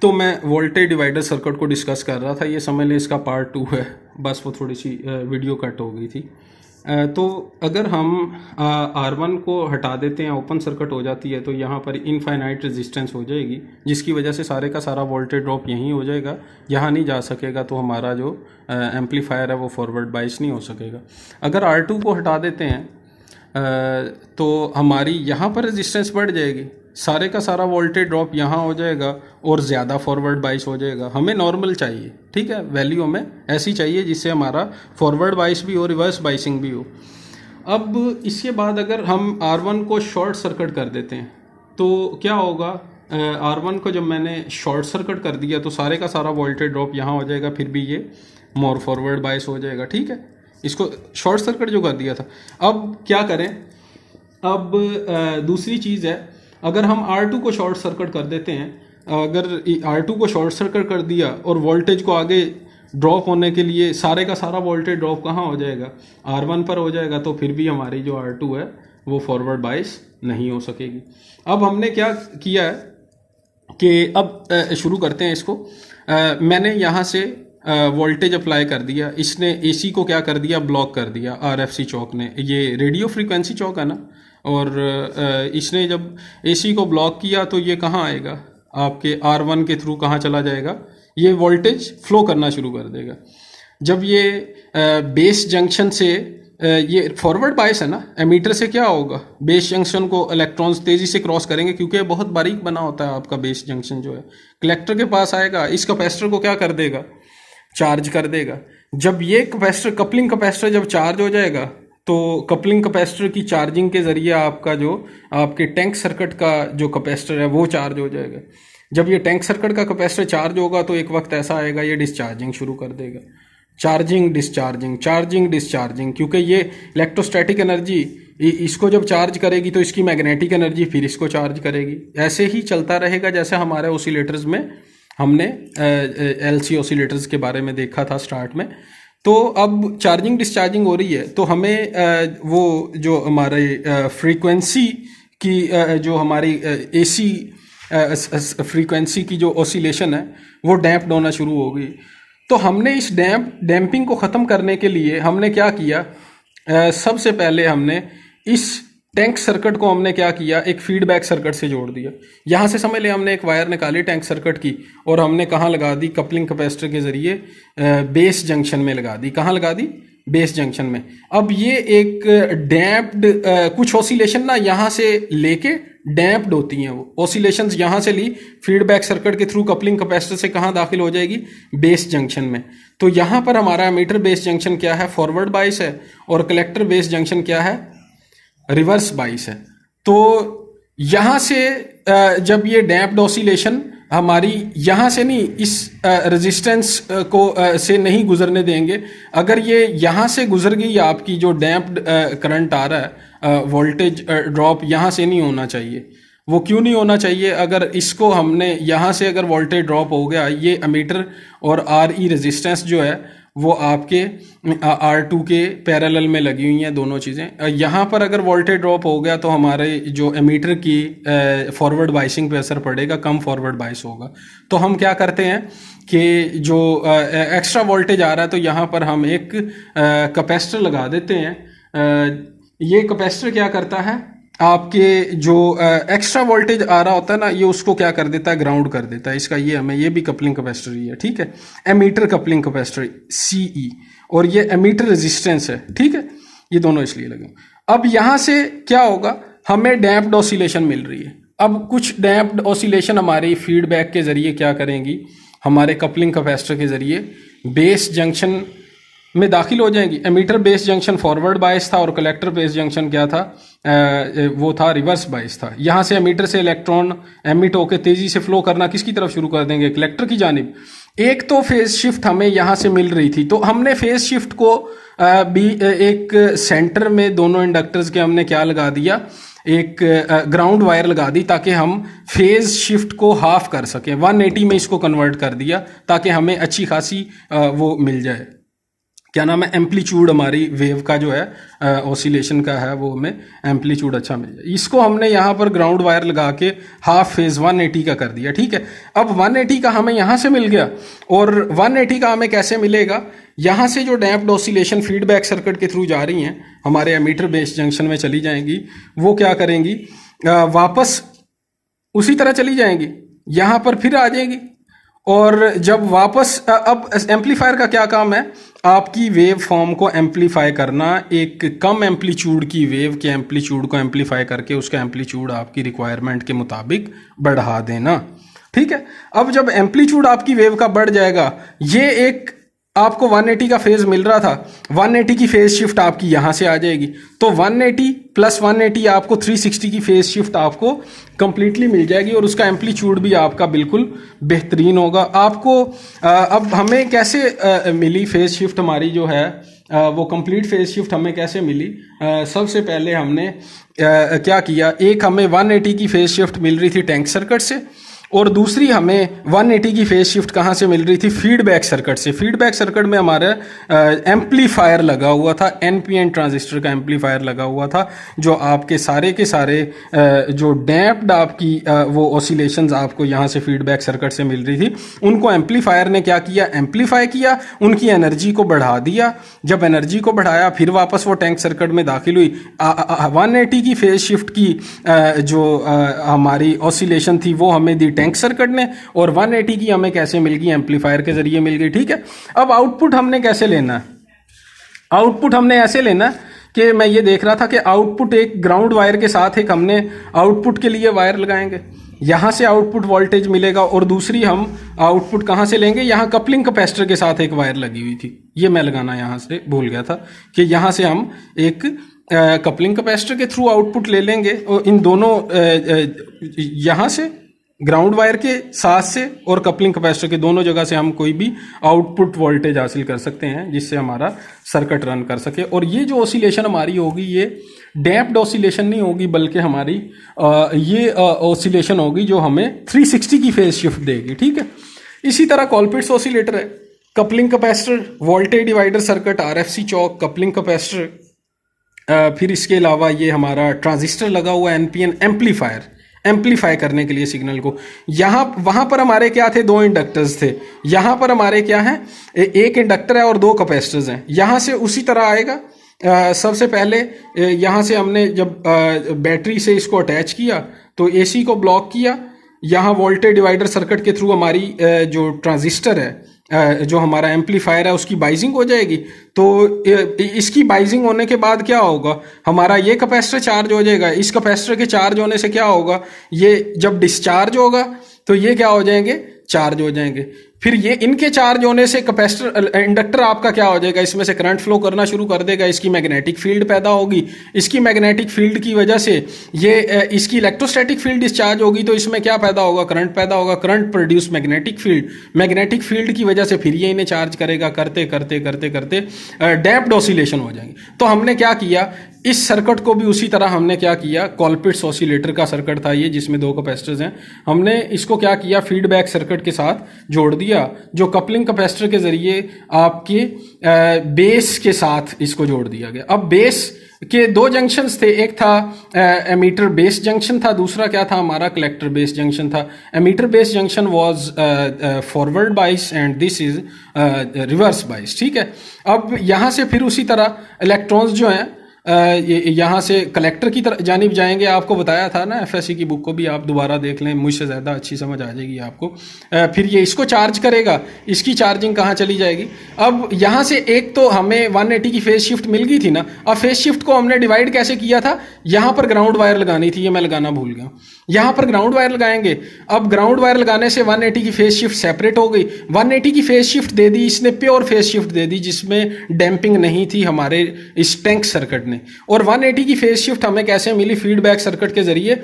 तो मैं voltage divider circuit को डिस्कस कर रहा था, ये समझ लें इसका पार्ट 2 है, बस वो थोड़ी सी वीडियो कट हो गई थी। तो अगर हम R1 को हटा देते हैं, ओपन सर्किट हो जाती है, तो यहाँ पर इनफाइनाइट रेजिस्टेंस हो जाएगी, जिसकी वजह से सारे का सारा वोल्टेज ड्रॉप यहीं हो जाएगा, यहाँ नहीं जा सकेगा। तो हमारा जो एम्पलीफायर है वो फॉरवर्ड बाइस नहीं हो सकेगा। अगर R2 को हटा देते हैं तो हमारी यहाँ पर रेजिस्टेंस बढ़ जाएगी, सारे का सारा वोल्टेज ड्रॉप यहाँ हो जाएगा और ज़्यादा फॉरवर्ड बाइस हो जाएगा। हमें नॉर्मल चाहिए, ठीक है, वैल्यू हमें ऐसी चाहिए जिससे हमारा फॉरवर्ड बाइस भी हो, रिवर्स बाइसिंग भी हो। अब इसके बाद अगर हम R1 को शॉर्ट सर्किट कर देते हैं तो क्या होगा, R1 को जब मैंने शॉर्ट सर्किट कर दिया तो सारे का सारा वोल्टेज ड्रॉप यहाँ हो जाएगा, फिर भी ये मोर फॉरवर्ड बाइस हो जाएगा, ठीक है। इसको शॉर्ट सर्किट जो कर दिया था। अब क्या करें, अब दूसरी चीज़ है, अगर हम R2 को शॉर्ट सर्किट कर देते हैं, अगर R2 को शॉर्ट सर्किट कर दिया और वोल्टेज को आगे ड्रॉप होने के लिए सारे का सारा वोल्टेज ड्रॉप कहाँ हो जाएगा, R1 पर हो जाएगा, तो फिर भी हमारी जो R2 है वो फॉरवर्ड बाइस नहीं हो सकेगी। अब हमने क्या किया है कि अब शुरू करते हैं इसको। मैंने यहाँ से वोल्टेज अप्लाई कर दिया, इसने एसी को क्या कर दिया, ब्लॉक कर दिया। RFC चौक ने, ये रेडियो फ्रीक्वेंसी चौक है ना, और इसने जब एसी को ब्लॉक किया तो ये कहाँ आएगा, आपके R1 के थ्रू कहाँ चला जाएगा, ये वोल्टेज फ्लो करना शुरू कर देगा। जब ये बेस जंक्शन से ये फॉरवर्ड बाइस है ना, एमीटर से क्या होगा, बेस जंक्शन को इलेक्ट्रॉन्स तेज़ी से क्रॉस करेंगे, क्योंकि ये बहुत बारीक बना होता है आपका बेस जंक्शन जो है। कलेक्टर के पास आएगा, इस कैपेसिटर को क्या कर देगा, चार्ज कर देगा। जब ये कैपेसिटर, कपलिंग कैपेसिटर जब चार्ज हो जाएगा तो कपलिंग कैपेसिटर की चार्जिंग के ज़रिए आपका जो आपके टैंक सर्किट का जो कैपेसिटर है वो चार्ज हो जाएगा। जब ये टैंक सर्किट का कैपेसिटर चार्ज होगा तो एक वक्त ऐसा आएगा ये डिस्चार्जिंग शुरू कर देगा, चार्जिंग डिस्चार्जिंग, चार्जिंग डिस्चार्जिंग, क्योंकि ये इलेक्ट्रोस्टैटिक एनर्जी इसको जब चार्ज करेगी तो इसकी मैग्नेटिक एनर्जी फिर इसको चार्ज करेगी। ऐसे ही चलता रहेगा जैसे हमारे ऑसिलेटर्स में हमने LC ऑसिलेटर्स के बारे में देखा था स्टार्ट में। तो अब चार्जिंग डिस्चार्जिंग हो रही है, तो हमें वो जो हमारे फ्रीक्वेंसी की जो हमारी AC फ्रीक्वेंसी की जो ऑसिलेशन है वो डैम्प्ड होना शुरू हो गई। तो हमने इस डैम्पिंग को ख़त्म करने के लिए हमने क्या किया, सबसे पहले हमने इस टैंक सर्किट को हमने क्या किया, एक फीडबैक सर्किट से जोड़ दिया। यहाँ से समझ ले हमने एक वायर निकाली टैंक सर्किट की और हमने कहाँ लगा दी, कपलिंग कैपेसिटर के ज़रिए बेस जंक्शन में लगा दी। कहाँ लगा दी, बेस जंक्शन में। अब ये एक डैम्प्ड कुछ ऑसिलेशन ना यहाँ से लेके डैम्प्ड होती हैं, वो ऑसिलेशंस यहाँ से ली फीडबैक सर्किट के थ्रू कपलिंग कैपेसिटर से कहाँ दाखिल हो जाएगी, बेस जंक्शन में। तो यहाँ पर हमारा एमीटर बेस जंक्शन क्या है, फॉरवर्ड बाइस है, और कलेक्टर बेस जंक्शन क्या है, रिवर्स बाइस है। तो यहाँ से जब ये डैम्प्ड ऑसिलेशन हमारी यहाँ से नहीं, इस रेजिस्टेंस को से नहीं गुजरने देंगे। अगर ये यहाँ से गुजर गई, आपकी जो डैम्प्ड करंट आ रहा है, वोल्टेज ड्रॉप यहाँ से नहीं होना चाहिए। वो क्यों नहीं होना चाहिए, अगर इसको हमने यहाँ से अगर वोल्टेज ड्रॉप हो गया, ये एमीटर और RE रेजिस्टेंस जो है वो आपके R2 के पैरेलल में लगी हुई हैं दोनों चीज़ें। यहाँ पर अगर वोल्टेज ड्रॉप हो गया तो हमारे जो एमीटर की फॉरवर्ड बाइसिंग पे असर पड़ेगा, कम फॉरवर्ड बाइस होगा। तो हम क्या करते हैं कि जो एक्स्ट्रा वोल्टेज आ रहा है तो यहाँ पर हम एक कैपेसिटर लगा देते हैं। ये कैपेसिटर क्या करता है, आपके जो एक्स्ट्रा वोल्टेज आ रहा होता है ना, ये उसको क्या कर देता है, ग्राउंड कर देता है। इसका ये हमें, ये भी कपलिंग कैपेसिटर ही है, ठीक है, एमीटर कपलिंग कैपेसिटर CE, और ये एमीटर रेजिस्टेंस है, ठीक है, ये दोनों इसलिए लगे। अब यहाँ से क्या होगा, हमें डैम्प्ड ऑसिलेशन मिल रही है। अब कुछ डैम्प्ड ऑसिलेशन हमारी फीडबैक के जरिए क्या करेंगी, हमारे कपलिंग कैपेसिटर के जरिए बेस जंक्शन में दाखिल हो जाएंगी। एमीटर बेस जंक्शन फॉरवर्ड बाइस था और कलेक्टर बेस जंक्शन क्या था, वो था रिवर्स बाइस था। यहाँ से एमीटर से इलेक्ट्रॉन एमिट होकर तेजी से फ्लो करना किसकी तरफ शुरू कर देंगे, कलेक्टर की जानिब। एक तो फेज शिफ्ट हमें यहाँ से मिल रही थी, तो हमने फेज शिफ्ट को भी एक सेंटर में दोनों इंडक्टर्स के हमने क्या लगा दिया, एक ग्राउंड वायर लगा दी, ताकि हम फेज शिफ्ट को हाफ कर सकें। 180 में इसको कन्वर्ट कर दिया ताकि हमें अच्छी खासी वो मिल जाए। क्या नाम है, एम्पलीट्यूड हमारी वेव का जो है ऑसिलेशन का है वो हमें एम्पलीट्यूड अच्छा मिल जाए। इसको हमने यहाँ पर ग्राउंड वायर लगा के हाफ फेज 180 का कर दिया, ठीक है। अब 180 का हमें यहाँ से मिल गया, और 180 का हमें कैसे मिलेगा, यहाँ से जो डैम्प्ड ऑसिलेशन फीडबैक सर्किट के थ्रू जा रही हैं हमारे एमीटर बेस जंक्शन में चली जाएंगी, वो क्या करेंगी, वापस उसी तरह चली जाएंगी, यहाँ पर फिर आ जाएगी। और जब वापस अब एम्पलीफायर का क्या काम है, आपकी वेव फॉर्म को एम्पलीफाई करना, एक कम एम्पलीट्यूड की वेव के एम्पलीट्यूड को एम्पलीफाई करके उसका एम्पलीट्यूड आपकी रिक्वायरमेंट के मुताबिक बढ़ा देना, ठीक है। अब जब एम्पलीट्यूड आपकी वेव का बढ़ जाएगा, ये एक आपको 180 का फेज मिल रहा था, 180 की फेज शिफ्ट आपकी यहां से आ जाएगी, तो 180 प्लस 180 आपको 360 की फेज शिफ्ट आपको कंप्लीटली मिल जाएगी, और उसका एम्पलीट्यूड भी आपका बिल्कुल बेहतरीन होगा। आपको अब हमें कैसे मिली फेज शिफ्ट हमारी जो है, वो कंप्लीट फेज शिफ्ट हमें कैसे मिली, सबसे पहले हमने क्या किया, एक हमें 180 की फेज शिफ्ट मिल रही थी टैंक सर्किट से, और दूसरी हमें 180 की फेज शिफ्ट कहाँ से मिल रही थी, फीडबैक सर्किट से। फीडबैक सर्किट में हमारा एम्पलीफायर लगा हुआ था, एनपीएन ट्रांजिस्टर का एम्पलीफायर लगा हुआ था, जो आपके सारे के सारे जो डैम्प्ड आपकी वो ऑसिलेशंस आपको यहाँ से फीडबैक सर्किट से मिल रही थी, उनको एम्पलीफायर ने क्या किया, एम्पलीफाई किया, उनकी एनर्जी को बढ़ा दिया। जब एनर्जी को बढ़ाया, फिर वापस वो टैंक सर्किट में दाखिल हुई। 180 की फेज शिफ्ट की जो हमारी ऑसिलेशन थी वो हमें दी टैंक सर्किट ने, और 180 की हमें कैसे मिल गई, एम्पलीफायर के जरिए मिल गई, ठीक है। अब आउटपुट हमने कैसे लेना है, आउटपुट हमने ऐसे लेना है कि मैं ये देख रहा था कि आउटपुट एक ग्राउंड वायर के साथ एक हमने आउटपुट के लिए वायर लगाएंगे, यहां से आउटपुट वोल्टेज मिलेगा, और दूसरी हम आउटपुट कहां से लेंगे, यहां कपलिंग कैपेसिटर के साथ एक वायर लगी हुई थी, ये मैं लगाना यहां से भूल गया था कि यहां से हम एक कपलिंग कैपेसिटर के थ्रू आउटपुट ले लेंगे, और इन दोनों यहां से ग्राउंड वायर के साथ से और कपलिंग कैपेसिटर के दोनों जगह से हम कोई भी आउटपुट वोल्टेज हासिल कर सकते हैं, जिससे हमारा सर्किट रन कर सके। और ये जो ऑसिलेशन हमारी होगी, ये डैम्प्ड ऑसिलेशन नहीं होगी, बल्कि हमारी ये ऑसिलेशन होगी जो हमें 360 की फेज शिफ्ट देगी, ठीक है। इसी तरह कॉलपिट्स ऑसिलेटर है, coupling capacitor, voltage divider circuit, RFC choke, coupling capacitor, फिर इसके अलावा ये हमारा ट्रांजिस्टर लगा हुआ है, एनपीएन एम्पलीफायर, एम्पलीफाई करने के लिए सिग्नल को। यहाँ वहां पर हमारे क्या थे, 2 इंडक्टर्स थे, यहाँ पर हमारे क्या है, एक इंडक्टर है और 2 कैपेसिटर्स हैं। यहाँ से उसी तरह आएगा, सबसे पहले यहाँ से हमने जब बैटरी से इसको अटैच किया तो एसी को ब्लॉक किया, यहाँ वोल्टेज डिवाइडर सर्किट के थ्रू हमारी जो ट्रांजिस्टर है, जो हमारा एम्पलीफायर है, उसकी बाइजिंग हो जाएगी। तो इसकी बाइजिंग होने के बाद क्या होगा, हमारा ये कैपेसिटर चार्ज हो जाएगा, इस कैपेसिटर के चार्ज होने से क्या होगा, ये जब डिस्चार्ज होगा तो ये क्या हो जाएंगे, चार्ज हो जाएंगे। फिर ये इनके चार्ज होने से कैपेसिटर इंडक्टर आपका क्या हो जाएगा, इसमें से करंट फ्लो करना शुरू कर देगा, इसकी मैग्नेटिक फील्ड पैदा होगी, इसकी मैग्नेटिक फील्ड की वजह से ये इसकी इलेक्ट्रोस्टैटिक फील्ड डिस्चार्ज होगी, तो इसमें क्या पैदा होगा, करंट पैदा होगा, current produce magnetic field, magnetic field की वजह से फिर ये इन्हें चार्ज करेगा, करते करते करते करते डैम्प्ड ऑसिलेशन हो जाएंगे। तो हमने क्या किया, इस सर्किट को भी उसी तरह हमने क्या किया, कॉलपिट्स ऑसिलेटर का सर्किट था ये, जिसमें 2 कैपेसिटर्स हैं, हमने इसको क्या किया, फीडबैक सर्किट के साथ जोड़ दिया, जो कपलिंग कैपेसिटर के जरिए आपके बेस के साथ इसको जोड़ दिया गया। अब बेस के 2 जंक्शंस थे, एक था एमीटर बेस जंक्शन था, दूसरा क्या था, हमारा कलेक्टर बेस जंक्शन था। Emitter base junction was forward bias and this is reverse bias, ठीक है। अब यहाँ से फिर उसी तरह इलेक्ट्रॉन्स जो हैं यहाँ से कलेक्टर की तरफ जानिब जाएंगे। आपको बताया था ना, एफएससी की बुक को भी आप दोबारा देख लें, मुझसे ज़्यादा अच्छी समझ आ जाएगी आपको। फिर ये इसको चार्ज करेगा, इसकी चार्जिंग कहाँ चली जाएगी। अब यहाँ से एक तो हमें 180 की फेज शिफ्ट मिल गई थी ना, अब फेज शिफ्ट को हमने डिवाइड कैसे किया था, यहाँ पर ग्राउंड वायर लगानी थी, ये मैं लगाना भूल गया, यहाँ पर ग्राउंड वायर लगाएंगे। अब ग्राउंड वायर लगाने से 180 की फेज शिफ्ट सेपरेट हो गई, 180 की फेज शिफ्ट दे दी इसने, प्योर फेज शिफ्ट दे दी, जिसमें डैम्पिंग नहीं थी हमारे इस टैंक सर्किट ने। और 180 की फेज शिफ्ट हमें कैसे मिली, फीडबैक सर्किट के जरिए।